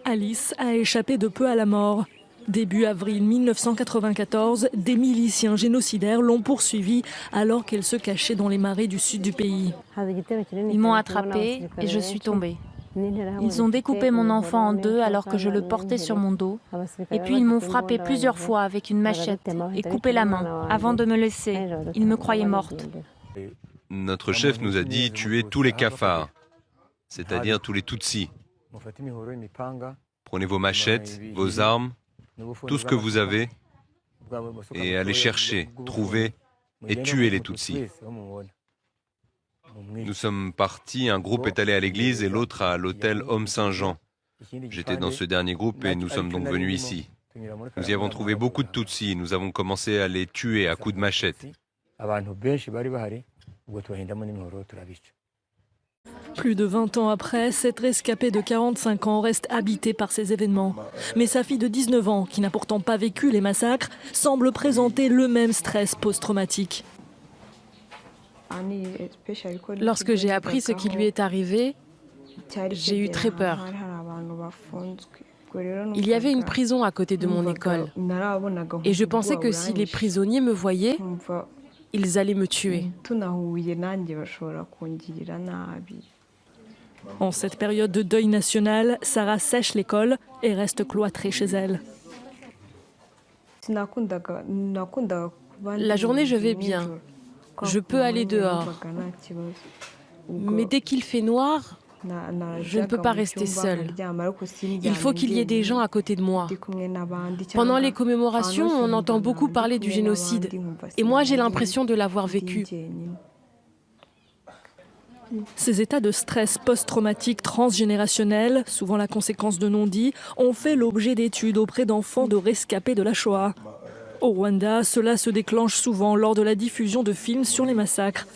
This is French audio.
Alice a échappé de peu à la mort. Début avril 1994, des miliciens génocidaires l'ont poursuivie alors qu'elle se cachait dans les marais du sud du pays. Ils m'ont attrapée et je suis tombée. Ils ont découpé mon enfant en deux alors que je le portais sur mon dos. Et puis ils m'ont frappé plusieurs fois avec une machette et coupé la main avant de me laisser. Ils me croyaient morte. Notre chef nous a dit tuer tous les cafards, c'est-à-dire tous les Tutsis. Prenez vos machettes, vos armes, tout ce que vous avez, et allez chercher, trouver et tuer les Tutsis. Nous sommes partis, un groupe est allé à l'église et l'autre à l'hôtel Homme Saint-Jean. J'étais dans ce dernier groupe et nous sommes donc venus ici. Nous y avons trouvé beaucoup de Tutsis, nous avons commencé à les tuer à coups de machette. Plus de 20 ans après, cette rescapée de 45 ans reste habitée par ces événements. Mais sa fille de 19 ans, qui n'a pourtant pas vécu les massacres, semble présenter le même stress post-traumatique. Lorsque j'ai appris ce qui lui est arrivé, j'ai eu très peur. Il y avait une prison à côté de mon école. Et je pensais que si les prisonniers me voyaient, ils allaient me tuer. En cette période de deuil national, Sarah sèche l'école et reste cloîtrée chez elle. La journée, je vais bien. Je peux aller dehors. Mais dès qu'il fait noir, je ne peux pas rester seule. Il faut qu'il y ait des gens à côté de moi. Pendant les commémorations, on entend beaucoup parler du génocide. Et moi, j'ai l'impression de l'avoir vécu. Ces états de stress post-traumatique transgénérationnel, souvent la conséquence de non-dits, ont fait l'objet d'études auprès d'enfants de rescapés de la Shoah. Au Rwanda, cela se déclenche souvent lors de la diffusion de films sur les massacres.